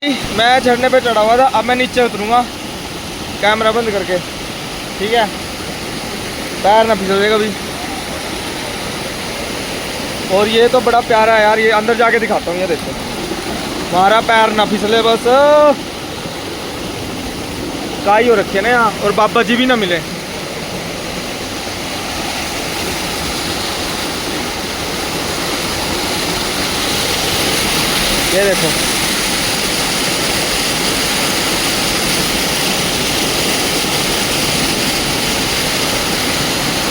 मैं झरने पे चढ़ा हुआ था, अब मैं नीचे उतरूँगा कैमरा बंद करके, ठीक है, पैर ना फिसल जाएगा अभी। और ये तो बड़ा प्यारा है यार, ये अंदर जाके दिखाता हूँ, ये देखो हमारा पैर ना फिसले बस, काई हो रखी है ना यहाँ, और बाबा जी भी ना मिले। ये देखो